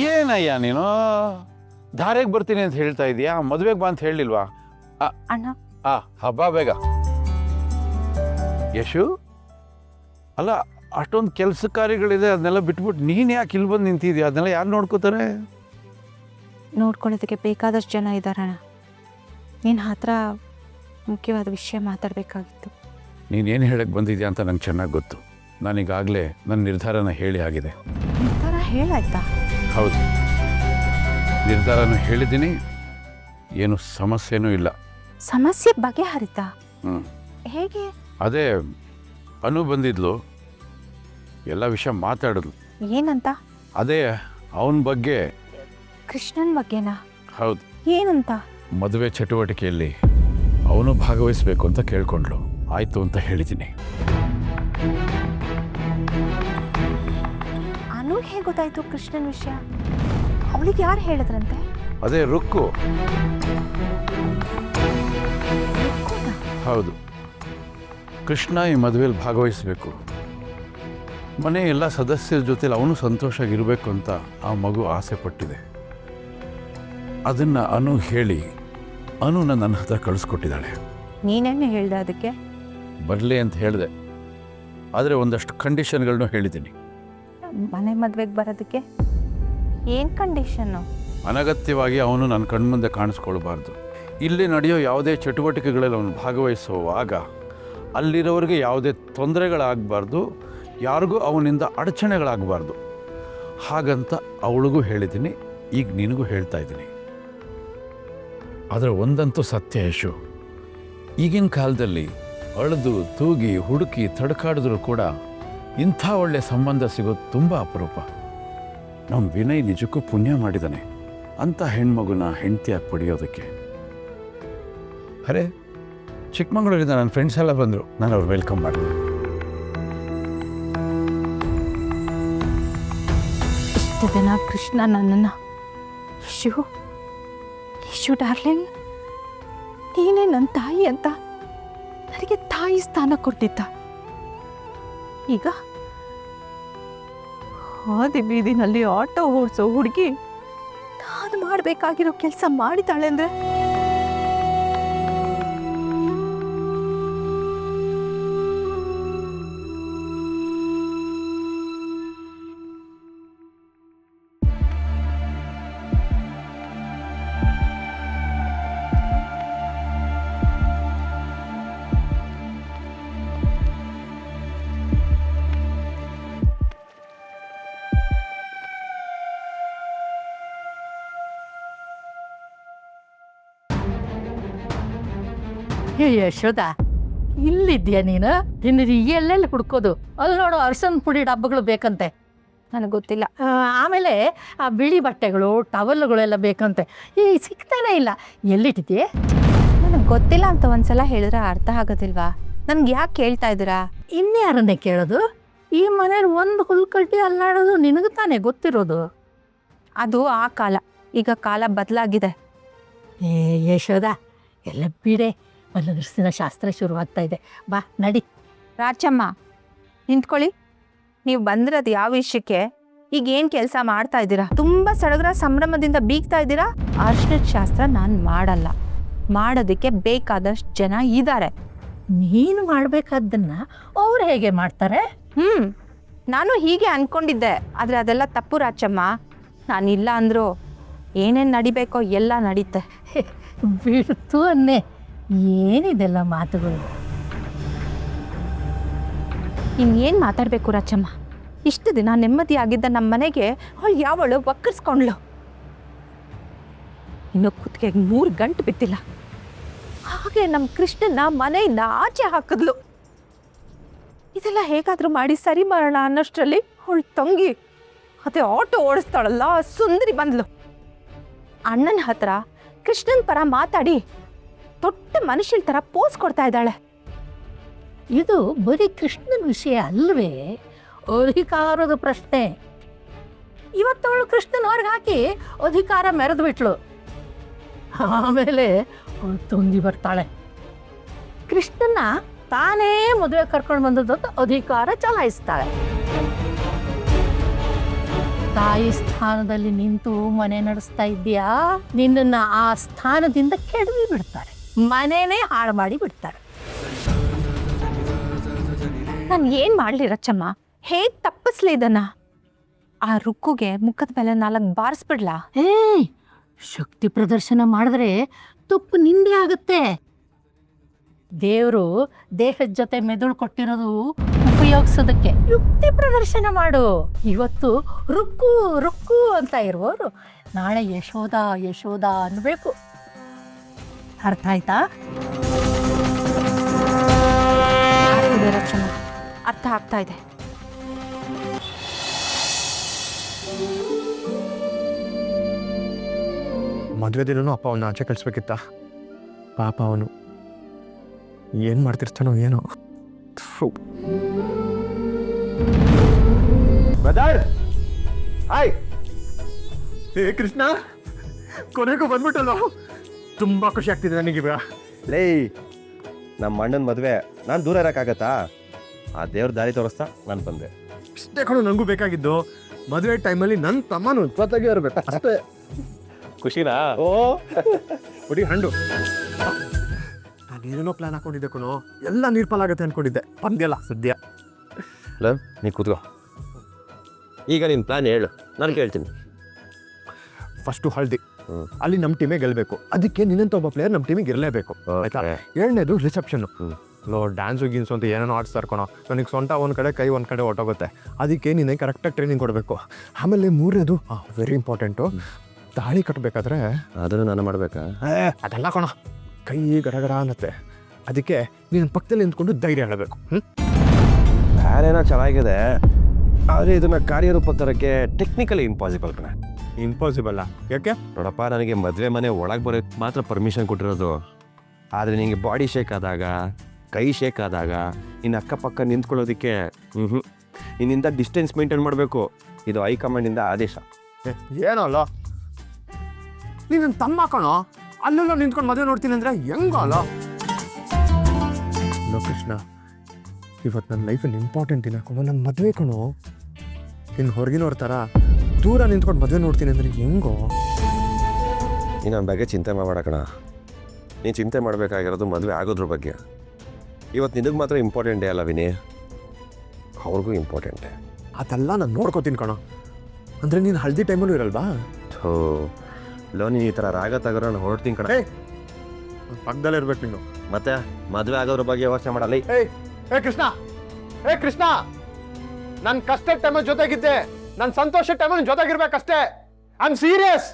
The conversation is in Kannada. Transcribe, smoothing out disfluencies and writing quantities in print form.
ಏನಯ್ಯ ನೀನು ಧಾರೆಗೆ ಬರ್ತೀನಿ ಅಂತ ಹೇಳ್ತಾ ಇದೀಯಾ? ಮದುವೆಗೆ ಬಾ ಅಂತ ಹೇಳಿಲ್ವಾ? ಅಣ್ಣ ಹಬ್ಬ ಬೇಗ. ಯಶು, ಅಲ್ಲ ಅಷ್ಟೊಂದು ಕೆಲಸ ಕಾರ್ಯಗಳಿದೆ, ಅದನ್ನೆಲ್ಲ ಬಿಟ್ಬಿಟ್ಟು ನೀನು ಯಾಕೆ ಇಲ್ಲಿ ಬಂದು ನಿಂತಿದ್ಯಾ? ಅದನ್ನೆಲ್ಲ ಯಾರು ನೋಡ್ಕೋತಾರೆ? ನೋಡ್ಕೊಳ್ಳೋದಕ್ಕೆ ಬೇಕಾದಷ್ಟು ಜನ ಇದ್ದಾರಣ್ಣ. ನಿನ್ನ ಹತ್ರ ಮುಖ್ಯವಾದ ವಿಷಯ ಮಾತಾಡಬೇಕಾಗಿತ್ತು. ನೀನೇನು ಹೇಳಕ್ಕೆ ಬಂದಿದ್ಯಾ ಅಂತ ನಂಗೆ ಚೆನ್ನಾಗಿ ಗೊತ್ತು. ನಾನೀಗಾಗಲೇ ನನ್ನ ನಿರ್ಧಾರನ ಹೇಳಿ ಆಗಿದೆ. ನಿರ್ಧಾರ ಹೇಳಾಯ್ತಾ? ಹೌದು, ನಿರ್ಧಾರನೂ ಹೇಳಿದ್ದೀನಿ, ಏನು ಸಮಸ್ಯೆನೂ ಇಲ್ಲ. ಸಮಸ್ಯೆ ಬಗೆಹರಿತಾ? ಹೇಗೆ? ಅದೇ ಅನು ಬಂದಿದ್ಲು, ಎಲ್ಲ ವಿಷಯ ಮಾತಾಡಿದ್ಲು. ಏನಂತ? ಅದೇ ಅವನ ಬಗ್ಗೆ. ಕೃಷ್ಣನ್ ಬಗ್ಗೆನಾ? ಹೌದು. ಏನಂತ? ಮದುವೆ ಚಟುವಟಿಕೆಯಲ್ಲಿ ಅವನು ಭಾಗವಹಿಸಬೇಕು ಅಂತ ಕೇಳ್ಕೊಂಡ್ಲು. ಆಯ್ತು ಅಂತ ಹೇಳಿದ್ದೀನಿ. ಅನು ಹೇಗೆ ಗೊತ್ತಾಯ್ತು ಕೃಷ್ಣನ್ ವಿಷಯ? ಅವಳಿಗೆ ಯಾರು ಹೇಳಿದ್ರಂತೆ? ಅದೇ ರುಕ್ಕು. ಹೌದು, ಕೃಷ್ಣ ಈ ಮದುವೆಯಲ್ಲಿ ಭಾಗವಹಿಸಬೇಕು, ಮನೆ ಎಲ್ಲ ಸದಸ್ಯರ ಜೊತೆಲಿ ಅವನು ಸಂತೋಷವಾಗಿರಬೇಕು ಅಂತ ಆ ಮಗು ಆಸೆ ಪಟ್ಟಿದೆ. ಅದನ್ನು ಅನು ಹೇಳಿ ಅನುನ ನನ್ನ ಹತ್ರ ಕಳಿಸ್ಕೊಟ್ಟಿದ್ದಾಳೆ. ನೀನೇನು ಹೇಳ್ದೆ ಅದಕ್ಕೆ? ಬರಲಿ ಅಂತ ಹೇಳಿದೆ, ಆದರೆ ಒಂದಷ್ಟು ಕಂಡೀಷನ್ಗಳನ್ನೂ ಹೇಳಿದ್ದೀನಿ. ಮನೆ ಮದುವೆಗೆ ಬರೋದಕ್ಕೆ ಏನು ಕಂಡೀಷನ್ನು? ಅನಗತ್ಯವಾಗಿ ಅವನು ನನ್ನ ಕಣ್ಮುಂದೆ ಕಾಣಿಸ್ಕೊಳ್ಬಾರ್ದು. ಇಲ್ಲಿ ನಡೆಯೋ ಯಾವುದೇ ಚಟುವಟಿಕೆಗಳಲ್ಲಿ ಅವನು ಭಾಗವಹಿಸುವಾಗ ಅಲ್ಲಿರೋರಿಗೆ ಯಾವುದೇ ತೊಂದರೆಗಳಾಗಬಾರ್ದು, ಯಾರಿಗೂ ಅವನಿಂದ ಅಡಚಣೆಗಳಾಗಬಾರ್ದು. ಹಾಗಂತ ಅವಳಿಗೂ ಹೇಳಿದ್ದೀನಿ, ಈಗ ನಿನಗೂ ಹೇಳ್ತಾ ಇದ್ದೀನಿ. ಆದರೆ ಒಂದಂತೂ ಸತ್ಯ ಯಶು, ಈಗಿನ ಕಾಲದಲ್ಲಿ ಅಳೆದು ತೂಗಿ ಹುಡುಕಿ ತಡಕಾಡಿದ್ರೂ ಕೂಡ ಇಂಥ ಒಳ್ಳೆಯ ಸಂಬಂಧ ಸಿಗೋದು ತುಂಬ ಅಪರೂಪ. ನಮ್ಮ ವಿನಯ್ ನಿಜಕ್ಕೂ ಪುಣ್ಯ ಮಾಡಿದ್ದಾನೆ ಅಂಥ ಹೆಣ್ಮಗುನ ಹೆಂಡತಿಯಾಗಿ ಪಡೆಯೋದಕ್ಕೆ. ಅರೆ, ಚಿಕ್ಕಮಗಳೂರಿಂದ ನನ್ನ ಫ್ರೆಂಡ್ಸ್ ಎಲ್ಲ ಬಂದರು, ನಾನು ಅವ್ರು ವೆಲ್ಕಮ್ ಮಾಡಿದೆ. ಇಷ್ಟು ದಿನ ಕೃಷ್ಣ ನನ್ನನ್ನು ಯಶು ಡಾರ್ಲಿಂಗ್, ನೀನೇ ನನ್ನ ತಾಯಿ ಅಂತ ನನಗೆ ತಾಯಿ ಸ್ಥಾನ ಕೊಟ್ಟಿದ್ದ. ಈಗ ಹಾದಿ ಬೀದಿನಲ್ಲಿ ಆಟೋ ಓಡಿಸೋ ಹುಡುಗಿ ನಾನು ಮಾಡಬೇಕಾಗಿರೋ ಕೆಲಸ ಮಾಡಿದ್ದಾಳೆ ಅಂದರೆ ಹೇ ಯಶೋದ, ಇಲ್ಲಿದ್ಯಾ ನೀನು? ನಿನ್ನ ಎಲ್ಲೆಲ್ಲಿ ಹುಡ್ಕೋದು? ಅಲ್ಲಿ ನೋಡು, ಅರಸನ್ ಪುಡಿ ಡಬ್ಬಗಳು ಬೇಕಂತೆ. ನನಗೆ ಗೊತ್ತಿಲ್ಲ. ಆಮೇಲೆ ಆ ಬಿಳಿ ಬಟ್ಟೆಗಳು, ಟವಲ್ಗಳೆಲ್ಲ ಬೇಕಂತೆ. ಸಿಗ್ತಾನೆ ಇಲ್ಲ. ಎಲ್ಲಿಟ್ಟಿದ್ಯೆ? ನನಗೆ ಗೊತ್ತಿಲ್ಲ ಅಂತ ಒಂದ್ಸಲ ಹೇಳಿದ್ರೆ ಅರ್ಥ ಆಗೋದಿಲ್ವಾ? ನನ್ಗೆ ಯಾಕೆ ಕೇಳ್ತಾ ಇದ್ದೀರಾ? ಇನ್ಯಾರನ್ನೇ ಕೇಳೋದು? ಈ ಮನೇಲಿ ಒಂದು ಹುಲ್ಕಟ್ಟಿ ಅಲ್ಲಾಡೋದು ನಿನಗೆ ತಾನೇ ಗೊತ್ತಿರೋದು. ಅದು ಆ ಕಾಲ, ಈಗ ಕಾಲ ಬದಲಾಗಿದೆ. ಯಶೋದ, ಎಲ್ಲ ಬಿಡೆ. ಮಲ್ಲದರ್ಶನ ಶಾಸ್ತ್ರ ಶುರುವಾಗ್ತಾ ಇದೆ. ಬಾ ನಡಿ. ರಾಚಮ್ಮ, ನಿಂತ್ಕೊಳ್ಳಿ. ನೀವು ಬಂದಿರೋದು ಯಾವ ವಿಷಯಕ್ಕೆ? ಈಗ ಏನು ಕೆಲಸ ಮಾಡ್ತಾ ಇದ್ದೀರಾ? ತುಂಬ ಸಡಗರ ಸಂಭ್ರಮದಿಂದ ಬೀಗ್ತಾ ಇದ್ದೀರಾ. ಅರ್ಶಿಣದ ಶಾಸ್ತ್ರ ನಾನು ಮಾಡಲ್ಲ. ಮಾಡೋದಕ್ಕೆ ಬೇಕಾದಷ್ಟು ಜನ ಇದ್ದಾರೆ. ನೀನು ಮಾಡಬೇಕಾದ್ದನ್ನ ಅವ್ರು ಹೇಗೆ ಮಾಡ್ತಾರೆ? ನಾನು ಹೀಗೆ ಅನ್ಕೊಂಡಿದ್ದೆ, ಆದರೆ ಅದೆಲ್ಲ ತಪ್ಪು ರಾಚಮ್ಮ. ನಾನಿಲ್ಲ ಅಂದರೂ ಏನೇನು ನಡಿಬೇಕೋ ಎಲ್ಲ ನಡೀತೆ. ಬಿಡ್ತು ಅನ್ನೆ. ಏನಿದೆಲ್ಲ ಮಾತುಗಳು? ಇನ್ನೇನು ಮಾತಾಡಬೇಕು ರಾಚಮ್ಮ? ಇಷ್ಟು ದಿನ ನೆಮ್ಮದಿಯಾಗಿದ್ದ ನಮ್ಮ ಮನೆಗೆ ಅವಳು ಯಾವಳು ಒಕ್ಕರ್ಸ್ಕೊಂಡ್ಳು. ಇನ್ನು ಕುತ್ತಿಗೆಗೆ 3 ಗಂಟು ಬಿದ್ದಿಲ್ಲ. ಹಾಗೆ ನಮ್ಮ ಕೃಷ್ಣನ ಮನೆಯಿಂದ ಆಚೆ ಹಾಕಿದ್ಲು. ಇದೆಲ್ಲ ಹೇಗಾದರೂ ಮಾಡಿ ಸರಿ ಮಾಡೋಣ ಅನ್ನೋಷ್ಟರಲ್ಲಿ ಅವಳು ತಂಗಿ ಅದೇ ಆಟೋ ಓಡಿಸ್ತಾಳಲ್ಲ ಸುಂದರಿ ಬಂದ್ಲು. ಅಣ್ಣನ ಹತ್ರ ಕೃಷ್ಣನ ಪರ ಮಾತಾಡಿ ದೊಡ್ಡ ಮನುಷ್ಯನ ಥರ ಪೋಸ್ ಕೊಡ್ತಾ ಇದ್ದಾಳೆ. ಇದು ಬರೀ ಕೃಷ್ಣನ ವಿಷಯ ಅಲ್ವೇ, ಅಧಿಕಾರದ ಪ್ರಶ್ನೆ. ಇವತ್ತವಳು ಕೃಷ್ಣನ ಹೊರಗೆ ಹಾಕಿ ಅಧಿಕಾರ ಮೆರೆದು ಬಿಟ್ಲು. ಆಮೇಲೆ ಅವಳು ತಂಗಿ ಬರ್ತಾಳೆ. ಕೃಷ್ಣನ ತಾನೇ ಮದುವೆ ಕರ್ಕೊಂಡು ಬಂದದ್ದು ಅಧಿಕಾರ ಚಲಾಯಿಸ್ತಾಳೆ. ತಾಯಿ ಸ್ಥಾನದಲ್ಲಿ ನಿಂತು ಮನೆ ನಡೆಸ್ತಾ ಇದ್ದೀಯಾ, ನಿನ್ನನ್ನು ಆ ಸ್ಥಾನದಿಂದ ಕೆಡವಿ ಬಿಡ್ತಾರೆ, ಮನೆನೇ ಹಾಳು ಮಾಡಿ ಬಿಡ್ತಾರೆ. ನಾನು ಏನು ಮಾಡಲಿ ರಚ್ಚಮ್ಮ? ಹೇಗೆ ತಪ್ಪಿಸ್ಲಿ ಇದನ್ನ? ಆ ರುಕ್ಕುಗೆ ಮುಖದ ಮೇಲೆ 4 ಬಾರಿಸ್ಬಿಡ್ಲಾ? ಶಕ್ತಿ ಪ್ರದರ್ಶನ ಮಾಡಿದ್ರೆ ತುಪ್ಪು ನಿಂದೆ ಆಗುತ್ತೆ. ದೇವರು ದೇಹದ ಜೊತೆ ಮೆದುಳು ಕೊಟ್ಟಿರೋದು ಉಪಯೋಗಿಸೋದಕ್ಕೆ. ಯುಕ್ತಿ ಪ್ರದರ್ಶನ ಮಾಡು. ಇವತ್ತು ರುಕ್ಕು ರುಕ್ಕು ಅಂತ ಇರುವವರು ನಾಳೆ ಯಶೋಧ ಯಶೋಧ ಅನ್ಬೇಕು. ಅರ್ಥ ಆಯ್ತಾ? ಆಗ್ತಿದೆ ರಚ್ಚಮ್ಮ, ಅರ್ಥ ಆಗ್ತಾ ಇದೆ. ಮದುವೆ ದಿನನೂ ಅಪ್ಪ ಅವನ್ನ ಆಚೆ ಕಳಿಸ್ಬೇಕಿತ್ತ. ಪಾಪ ಅವನು ಏನು ಮಾಡ್ತಿರ್ತಾನೋ ಏನೋ. Brother, hi. ಏ ಕೃಷ್ಣ, ಕೊನೆಗೂ ಬಂದ್ಬಿಟ್ಟಲ್ಲ. ತುಂಬ ಖುಷಿ ಆಗ್ತಿದೆ ನನಗೀಗ. ಲೇ, ನಮ್ಮ ಅಣ್ಣನ ಮದುವೆ ನಾನು ದೂರ ಇರೋಕ್ಕಾಗತ್ತಾ? ಆ ದೇವ್ರ ದಾರಿ ತೋರಿಸ್ತಾ ನಾನು ಬಂದೆ. ಇಷ್ಟೇ ಕಣೋ ನನಗೂ ಬೇಕಾಗಿದ್ದು. ಮದುವೆ ಟೈಮಲ್ಲಿ ನನ್ನ ತಮ್ಮನು ಜೊತೆಗೆ ಇರಬೇಕು ಅಷ್ಟೇ. ಖುಷಿನಾ? ಓ ಹೊಡಿ ಹಂಡು. ನಾನೇನೇನೋ ಪ್ಲಾನ್ ಹಾಕೊಂಡಿದ್ದೆ ಕಣೋ, ಎಲ್ಲ ನೀರ್ಪಾಲಾಗತ್ತೆ ಅನ್ಕೊಂಡಿದ್ದೆ. ಬಂದಿಲ್ಲ ಸದ್ಯ. ಅಲ್ಲ, ನೀ ಕೂತ್ಕೋ. ಈಗ ನಿನ್ನ ಪ್ಲಾನ್ ಹೇಳು, ನಾನು ಕೇಳ್ತೀನಿ. ಫಸ್ಟು ಹಳ್ದಿ, ಅಲ್ಲಿ ನಮ್ಮ ಟೀಮೇ ಗೆಲ್ಲಬೇಕು. ಅದಕ್ಕೆ ನಿನ್ನಂತ ಒಬ್ಬ ಪ್ಲೇಯರ್ ನಮ್ಮ ಟೀಮಿಗೆ ಇರಲೇಬೇಕು, ಆಯ್ತಾ? ಎರಡನೇದು ರಿಸೆಪ್ಷನ್ನು. ಲೋ, ಡ್ಯಾನ್ಸು ಗೀನ್ಸು ಅಂತ ಏನೇನೋ ಆಡ್ಸ್ತಾರೆ ಕಣೋ. ನನಗೆ ಸೊಂಟ ಒಂದು ಕಡೆ, ಕೈ ಒಂದು ಕಡೆ ಹೊಟ್ಟೋಗುತ್ತೆ. ಅದಕ್ಕೆ ನೀನು ಕರೆಕ್ಟಾಗಿ ಟ್ರೈನಿಂಗ್ ಕೊಡಬೇಕು. ಆಮೇಲೆ ಮೂರನೇದು ವೆರಿ ಇಂಪಾರ್ಟೆಂಟು, ತಾಳಿ ಕಟ್ಟಬೇಕಾದ್ರೆ ಅದನ್ನು ನಾನು ಮಾಡಬೇಕಾ? ಅದೆಲ್ಲ ಕಣೋ, ಕೈ ಗಡಗಡ ಅನ್ನತ್ತೆ. ಅದಕ್ಕೆ ನೀನು ಪಕ್ಕದಲ್ಲಿ ನಿಂತ್ಕೊಂಡು ಧೈರ್ಯ ಹೇಳಬೇಕು. ಬೇರೆನೋ ಚೆನ್ನಾಗಿದೆ, ಆದರೆ ಇದನ್ನು ಕಾರ್ಯರೂಪ ತರೋಕ್ಕೆ ಟೆಕ್ನಿಕಲಿ ಇಂಪಾಸಿಬಲ್ ಕಣ. ಇಂಪಾಸಿಬಲ್ಲ? ಯಾಕೆ? ನೋಡಪ್ಪ, ನನಗೆ ಮದುವೆ ಮನೆ ಒಳಗೆ ಬರೋಕ್ಕೆ ಮಾತ್ರ ಪರ್ಮಿಷನ್ ಕೊಟ್ಟಿರೋದು. ಆದರೆ ನಿನಗೆ ಬಾಡಿ ಶೇಕ್ ಆದಾಗ, ಕೈ ಶೇಕ್ ಆದಾಗ ಇನ್ನು ಅಕ್ಕಪಕ್ಕ ನಿಂತ್ಕೊಳ್ಳೋದಕ್ಕೆ ನಿನ್ನಿಂದ ಡಿಸ್ಟೆನ್ಸ್ ಮೇಂಟೈನ್ ಮಾಡಬೇಕು. ಇದು ಹೈಕಮಾಂಡಿಂದ ಆದೇಶ. ಏನೋ ಅಲ್ಲ, ನೀನು ನನ್ನ ತಮ್ಮ ಕಣೋ. ಅಲ್ಲೆಲ್ಲ ನಿಂತ್ಕೊಂಡು ಮದುವೆ ನೋಡ್ತೀನಿ ಅಂದರೆ ಹೆಂಗೋ ಅಲ್ಲ. ಲೋ ಕೃಷ್ಣ, ಇವತ್ತು ನನ್ನ ಲೈಫಲ್ಲಿ ಇಂಪಾರ್ಟೆಂಟ್ ದಿನ ಕಣೋ, ನನ್ನ ಮದುವೆ ಕಣೋ. ಇನ್ನು ಹೊರಗಿನವ್ರ ಥರ ದೂರ ನಿಂತ್ಕೊಂಡು ಮದುವೆ ನೋಡ್ತೀನಿ ಅಂದರೆ ಹೆಂಗೋ? ನೀನು ನನ್ನ ಬಗ್ಗೆ ಚಿಂತೆ ಮಾಡಬೇಡ ಕಣ. ನೀನು ಚಿಂತೆ ಮಾಡಬೇಕಾಗಿರೋದು ಮದುವೆ ಆಗೋದ್ರ ಬಗ್ಗೆ. ಇವತ್ತು ನಿನಗೆ ಮಾತ್ರ ಇಂಪಾರ್ಟೆಂಟ್ ಡೇ ಅಲ್ಲ ವಿನಿ, ಅವ್ರಿಗೂ ಇಂಪಾರ್ಟೆಂಟೇ. ಅದೆಲ್ಲ ನಾನು ನೋಡ್ಕೋತೀನಿ ಕಣೋ. ಅಂದರೆ ನೀನು ಹಳದಿ ಟೈಮಲ್ಲೂ ಇರಲ್ವಾ? ಥೋ, ಲೋ, ನೀನು ಈ ಥರ ರಾಗ ತಗೋರ ನಾನು ಹೊರಡ್ತೀನಿ ಕಣ. ಪಕ್ಕದಲ್ಲೇ ಇರ್ಬೇಕು ನೀನು. ಮತ್ತೆ ಮದುವೆ ಆಗೋದ್ರ ಬಗ್ಗೆ ಯೋಚನೆ ಮಾಡಲ್ಲ. ಏ ಕೃಷ್ಣ, ಕೃಷ್ಣ, ನನ್ನ ಕಷ್ಟದ ಟೈಮಲ್ಲಿ ಜೊತೆಗಿದ್ದೆ, ನನ್ನ ಸಂತೋಷದ ಟೈಮಲ್ಲಿ ಜೊತೆಗಿರ್ಬೇಕಷ್ಟೇ. I am serious.